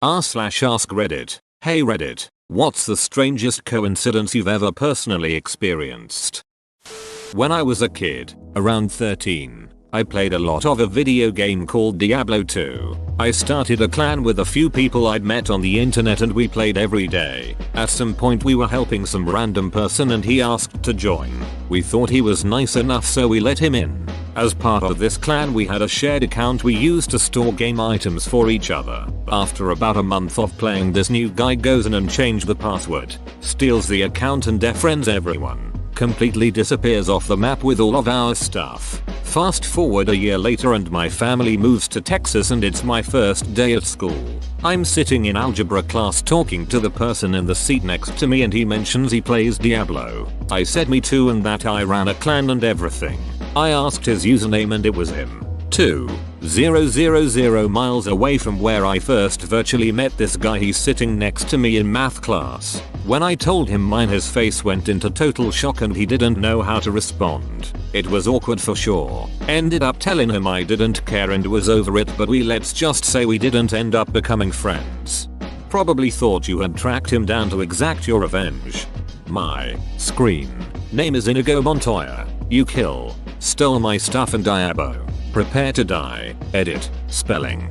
r/ask Reddit. Hey Reddit, what's the strangest coincidence you've ever personally experienced? When I was a kid, around 13, I played a lot of a video game called Diablo 2. I started a clan with a few people I'd met on the internet and we played every day. At some point we were helping some random person and he asked to join. We thought he was nice enough so we let him in. As part of this clan we had a shared account we used to store game items for each other. After about a month of playing, this new guy goes in and changes the password, steals the account and defriends everyone. Completely disappears off the map with all of our stuff. Fast forward a year later and my family moves to Texas and it's my first day at school. I'm sitting in algebra class talking to the person in the seat next to me and he mentions he plays Diablo. I said me too and that I ran a clan and everything. I asked his username and it was him. 2,000 miles away from where I first virtually met this guy. He's sitting next to me in math class. When I told him mine, his face went into total shock and he didn't know how to respond. It was awkward for sure. Ended up telling him I didn't care and was over it, but let's just say we didn't end up becoming friends. Probably thought you had tracked him down to exact your revenge. My screen name is Inigo Montoya. You kill, stole my stuff and Diabo. Prepare to die. Edit. Spelling.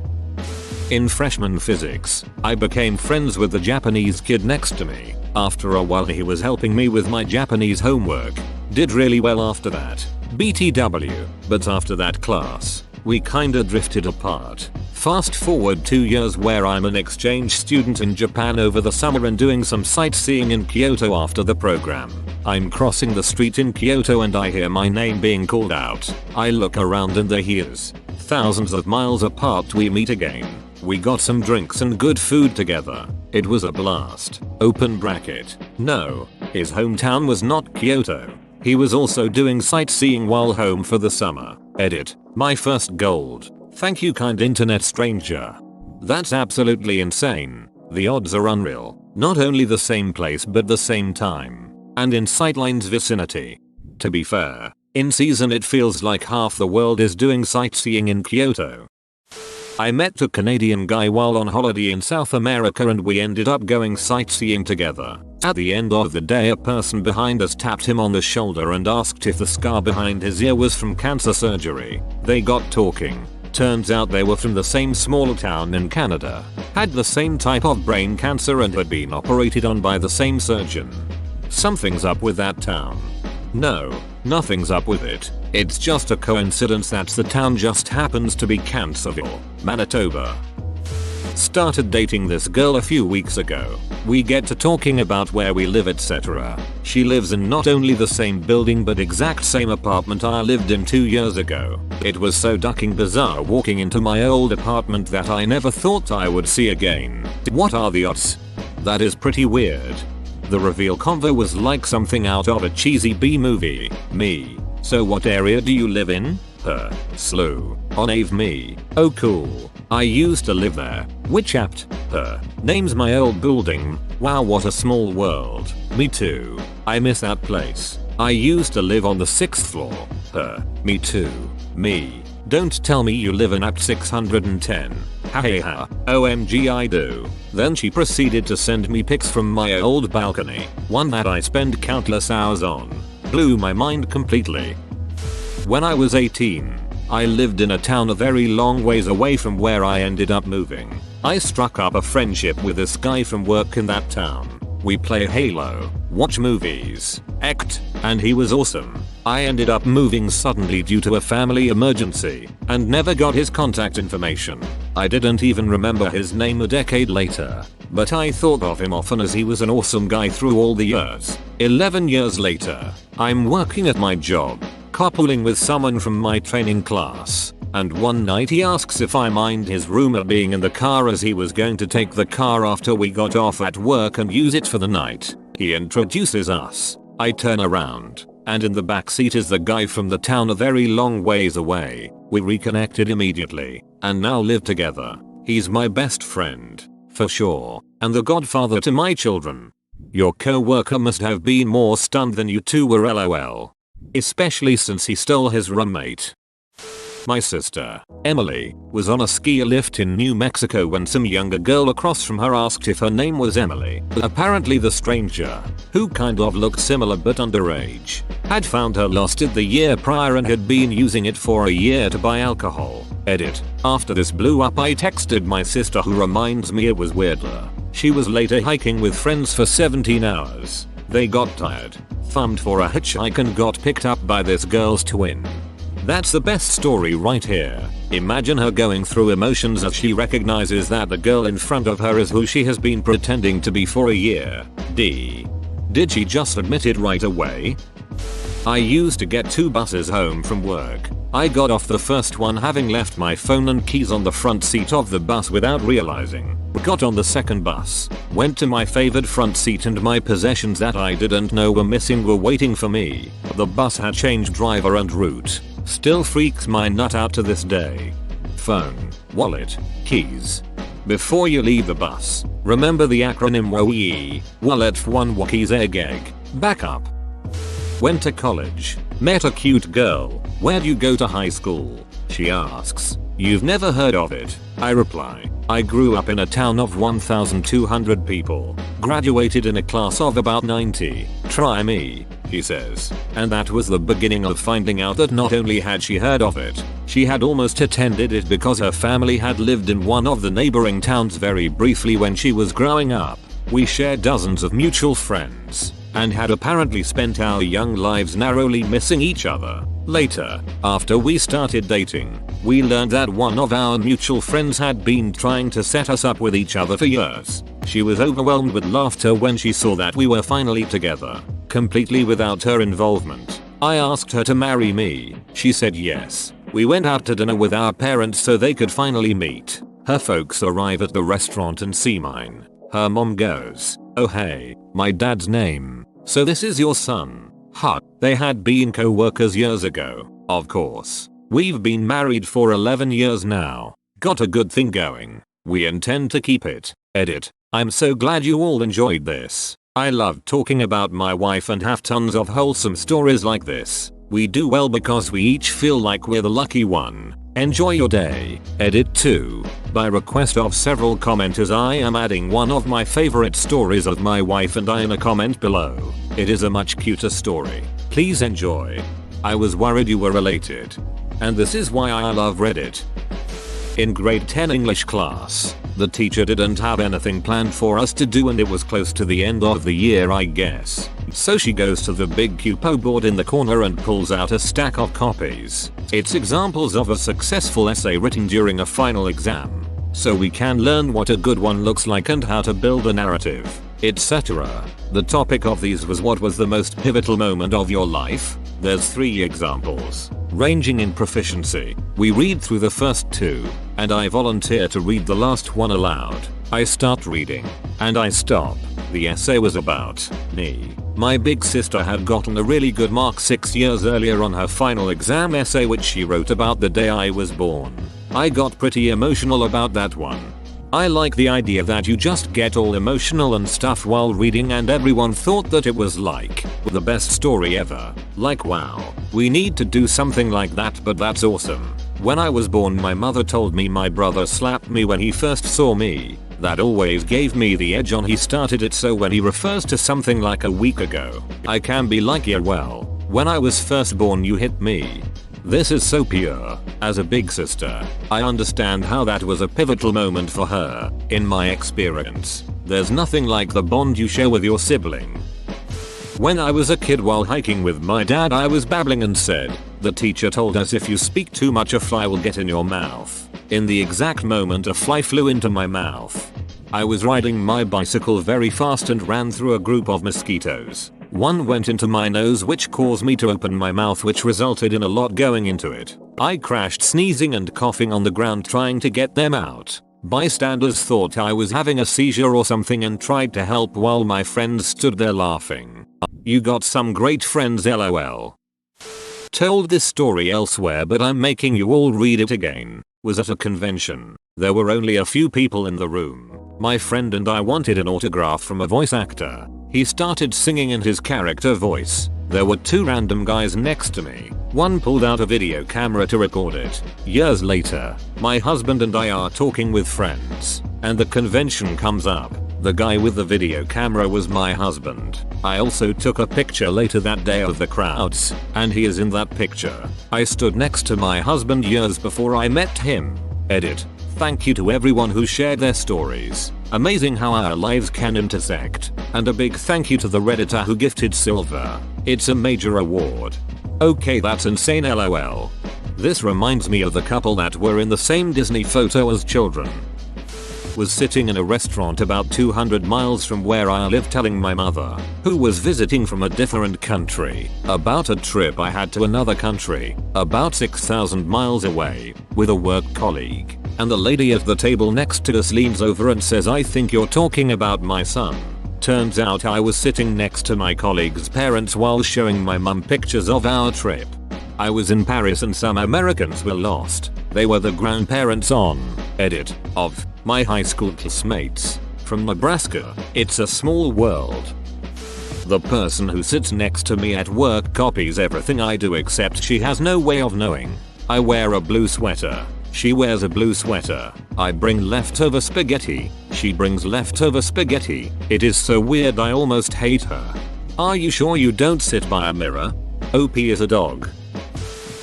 In freshman physics, I became friends with the Japanese kid next to me. After a while he was helping me with my Japanese homework. Did really well after that. BTW. But after that class, we kinda drifted apart. Fast forward 2 years where I'm an exchange student in Japan over the summer and doing some sightseeing in Kyoto after the program. I'm crossing the street in Kyoto and I hear my name being called out. I look around and there he is. Thousands of miles apart we meet again. We got some drinks and good food together. It was a blast. Open bracket. No, his hometown was not Kyoto. He was also doing sightseeing while home for the summer. Edit. My first gold. Thank you, kind internet stranger. That's absolutely insane. The odds are unreal. Not only the same place but the same time. And in Sightline's vicinity. To be fair, in season it feels like half the world is doing sightseeing in Kyoto. I met a Canadian guy while on holiday in South America and we ended up going sightseeing together. At the end of the day a person behind us tapped him on the shoulder and asked if the scar behind his ear was from cancer surgery. They got talking. Turns out they were from the same small town in Canada. Had the same type of brain cancer and had been operated on by the same surgeon. Something's up with that town. No, nothing's up with it. It's just a coincidence that the town just happens to be Cancerville, Manitoba. Started dating this girl a few weeks ago. We get to talking about where we live, etc. She lives in not only the same building but exact same apartment I lived in 2 years ago. It was so ducking bizarre walking into my old apartment that I never thought I would see again. What are the odds? That is pretty weird. The reveal convo was like something out of a cheesy B movie. Me. So what area do you live in? Her. Slew. On Ave. Me. Oh cool. I used to live there. Which apt? Her. Name's my old building. Wow, what a small world. Me too. I miss that place. I used to live on the 6th floor. Her. Me too. Me. Don't tell me you live in apt 610. Ha. OMG I do. Then she proceeded to send me pics from my old balcony. One that I spend countless hours on. Blew my mind completely. When I was 18, I lived in a town a very long ways away from where I ended up moving. I struck up a friendship with this guy from work in that town. We play Halo, watch movies, act, and he was awesome. I ended up moving suddenly due to a family emergency and never got his contact information. I didn't even remember his name a decade later, but I thought of him often as he was an awesome guy through all the years. 11 years later, I'm working at my job, carpooling with someone from my training class. And one night he asks if I mind his roommate being in the car as he was going to take the car after we got off at work and use it for the night. He introduces us. I turn around, and in the back seat is the guy from the town a very long ways away. We reconnected immediately, and now live together. He's my best friend, for sure, and the godfather to my children. Your co-worker must have been more stunned than you two were, lol. Especially since he stole his roommate. My sister, Emily, was on a ski lift in New Mexico when some younger girl across from her asked if her name was Emily. Apparently the stranger, who kind of looked similar but underage, had found her lost it the year prior and had been using it for a year to buy alcohol. Edit. After this blew up, I texted my sister, who reminds me it was weirder. She was later hiking with friends for 17 hours. They got tired, thumbed for a hitchhike and got picked up by this girl's twin. That's the best story right here. Imagine her going through emotions as she recognizes that the girl in front of her is who she has been pretending to be for a year. Did she just admit it right away? I used to get 2 buses home from work. I got off the first one having left my phone and keys on the front seat of the bus without realizing. Got on the second bus, went to my favored front seat, and my possessions that I didn't know were missing were waiting for me. The bus had changed driver and route. Still freaks my nut out to this day. Phone, wallet, keys. Before you leave the bus, remember the acronym WOEE, wallet for one keys egg. Backup. Went to college. Met a cute girl. Where'd you go to high school? She asks. You've never heard of it? I reply. I grew up in a town of 1,200 people. Graduated in a class of about 90. Try me, she says. And that was the beginning of finding out that not only had she heard of it, she had almost attended it because her family had lived in one of the neighboring towns very briefly when she was growing up. We shared dozens of mutual friends and had apparently spent our young lives narrowly missing each other. Later, after we started dating, we learned that one of our mutual friends had been trying to set us up with each other for years. She was overwhelmed with laughter when she saw that we were finally together, completely without her involvement. I asked her to marry me. She said yes. We went out to dinner with our parents so they could finally meet. Her folks arrive at the restaurant and see mine. Her mom goes, "Oh hey, my dad's name. So this is your son." Huh. They had been co-workers years ago, of course. We've been married for 11 years now. Got a good thing going. We intend to keep it. Edit. I'm so glad you all enjoyed this. I love talking about my wife and have tons of wholesome stories like this. We do well because we each feel like we're the lucky one. Enjoy your day. Edit 2. By request of several commenters, I am adding one of my favorite stories of my wife and I in a comment below. It is a much cuter story. Please enjoy. I was worried you were related. And this is why I love Reddit. In grade 10 English class, the teacher didn't have anything planned for us to do and it was close to the end of the year, I guess. So she goes to the big cupo board in the corner and pulls out a stack of copies. It's examples of a successful essay written during a final exam, so we can learn what a good one looks like and how to build a narrative, etc. The topic of these was what was the most pivotal moment of your life? There's 3 examples, ranging in proficiency. We read through the first 2, and I volunteer to read the last one aloud. I start reading, and I stop. The essay was about me. My big sister had gotten a really good mark 6 years earlier on her final exam essay, which she wrote about the day I was born. I got pretty emotional about that one. I like the idea that you just get all emotional and stuff while reading, and everyone thought that it was like the best story ever. Like wow, we need to do something like that, but that's awesome. When I was born, my mother told me my brother slapped me when he first saw me. That always gave me the edge on he started it, so when he refers to something like a week ago, I can be like, yeah well, when I was first born you hit me. This is so pure. As a big sister, I understand how that was a pivotal moment for her. In my experience, there's nothing like the bond you share with your sibling. When I was a kid while hiking with my dad, I was babbling and said, "The teacher told us if you speak too much a fly will get in your mouth." In the exact moment a fly flew into my mouth. I was riding my bicycle very fast and ran through a group of mosquitoes. One went into my nose, which caused me to open my mouth, which resulted in a lot going into it. I crashed sneezing and coughing on the ground trying to get them out. Bystanders thought I was having a seizure or something and tried to help while my friends stood there laughing. You got some great friends, lol. Told this story elsewhere, but I'm making you all read it again. Was at a convention. There were only a few people in the room. My friend and I wanted an autograph from a voice actor. He started singing in his character voice. There were 2 random guys next to me. One pulled out a video camera to record it. Years later, my husband and I are talking with friends, and the convention comes up. The guy with the video camera was my husband. I also took a picture later that day of the crowds, and he is in that picture. I stood next to my husband years before I met him. Edit. Thank you to everyone who shared their stories. Amazing how our lives can intersect. And a big thank you to the Redditor who gifted silver. It's a major award. Okay, that's insane, lol. This reminds me of the couple that were in the same Disney photo as children. Was sitting in a restaurant about 200 miles from where I live telling my mother, who was visiting from a different country, about a trip I had to another country, about 6,000 miles away, with a work colleague. And the lady at the table next to us leans over and says, "I think you're talking about my son." Turns out I was sitting next to my colleague's parents while showing my mum pictures of our trip. I was in Paris and some Americans were lost. They were the grandparents on, edit, of my high school classmates from Nebraska. It's a small world. The person who sits next to me at work copies everything I do except she has no way of knowing. I wear a blue sweater. She wears a blue sweater. I bring leftover spaghetti. She brings leftover spaghetti. It is so weird I almost hate her. Are you sure you don't sit by a mirror? OP is a dog.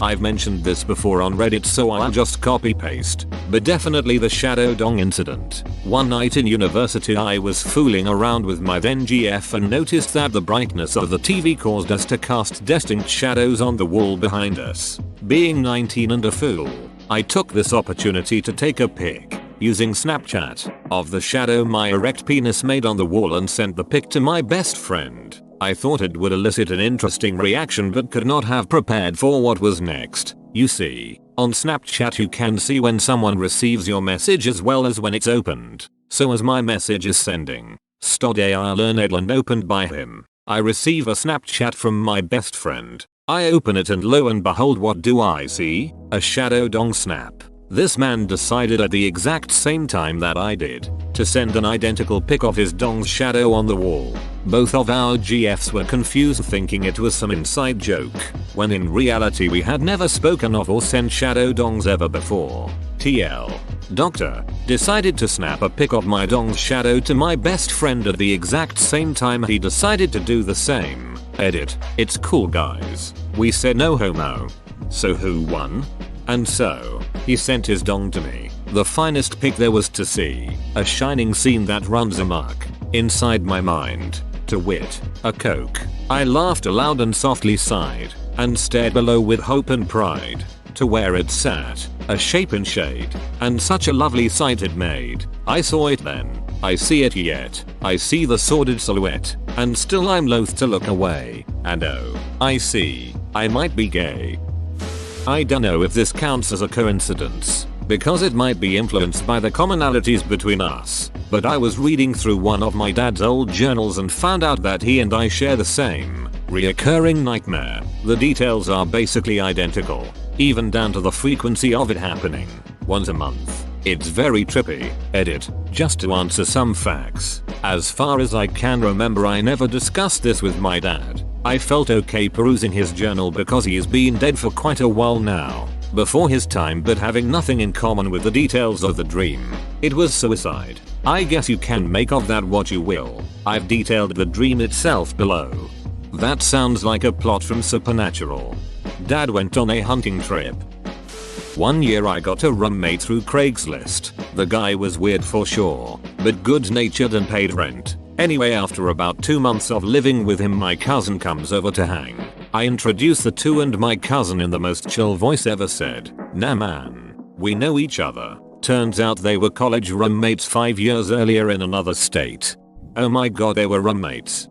I've mentioned this before on Reddit, so I'll just copy paste, but definitely the shadow dong incident. One night in university I was fooling around with my then GF and noticed that the brightness of the TV caused us to cast distinct shadows on the wall behind us. Being 19 and a fool, I took this opportunity to take a pic, using Snapchat, of the shadow my erect penis made on the wall and sent the pic to my best friend. I thought it would elicit an interesting reaction but could not have prepared for what was next. You see, on Snapchat you can see when someone receives your message as well as when it's opened. So as my message is sending, and opened by him, I receive a Snapchat from my best friend. I open it and lo and behold, what do I see? A shadow dong snap. This man decided at the exact same time that I did to send an identical pic of his dong's shadow on the wall. Both of our GFs were confused, thinking it was some inside joke, when in reality we had never spoken of or sent shadow dongs ever before. TL. Doctor decided to snap a pic of my dong's shadow to my best friend at the exact same time he decided to do the same. Edit. It's cool guys. We said no homo. So who won? And so, he sent his dong to me. The finest pic there was to see. A shining scene that runs amok inside my mind. To wit, a coke. I laughed aloud and softly sighed, and stared below with hope and pride, to where it sat, a shape and shade, and such a lovely sight it made. I saw it then. I see it yet. I see the sordid silhouette, and still I'm loath to look away. And oh, I see, I might be gay. I dunno if this counts as a coincidence, because it might be influenced by the commonalities between us, but I was reading through one of my dad's old journals and found out that he and I share the same reoccurring nightmare. The details are basically identical, even down to the frequency of it happening, once a month. It's very trippy. Edit. Just to answer some facts. As far as I can remember, I never discussed this with my dad. I felt okay perusing his journal because he has been dead for quite a while now, before his time, but having nothing in common with the details of the dream. It was suicide. I guess you can make of that what you will. I've detailed the dream itself below. That sounds like a plot from Supernatural. Dad went on a hunting trip. One year I got a roommate through Craigslist. The guy was weird for sure, but good-natured and paid rent. Anyway, after about 2 months of living with him, my cousin comes over to hang. I introduce the two and my cousin in the most chill voice ever said, "Nah man, we know each other." Turns out they were college roommates 5 years earlier in another state. Oh my god, they were roommates.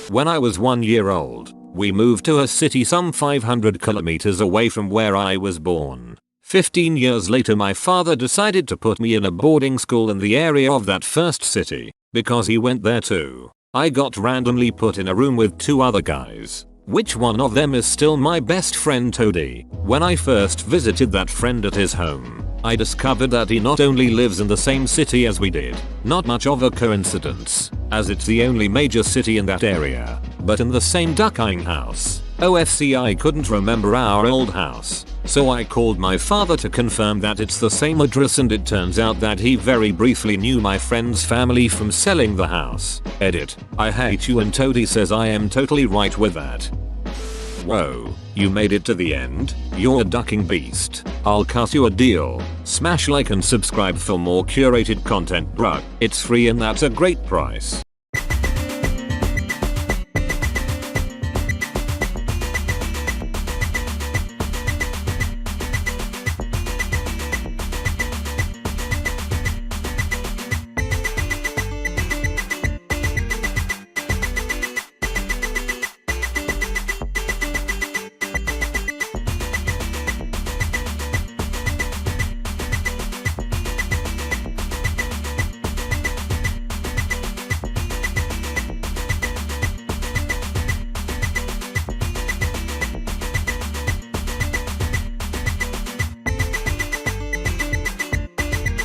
When I was 1 year old, we moved to a city some 500 kilometers away from where I was born. 15 years later, my father decided to put me in a boarding school in the area of that first city, because he went there too. I got randomly put in a room with 2 other guys. Which one of them is still my best friend Toady. When I first visited that friend at his home, I discovered that he not only lives in the same city as we did, not much of a coincidence, as it's the only major city in that area, but in the same duck-eyeing house. OFC, I couldn't remember our old house, so I called my father to confirm that it's the same address, and it turns out that he very briefly knew my friend's family from selling the house. Edit. I hate you, and Toadie says I am totally right with that. Whoa, you made it to the end? You're a ducking beast. I'll cut you a deal. Smash like and subscribe for more curated content, bruh. It's free and that's a great price.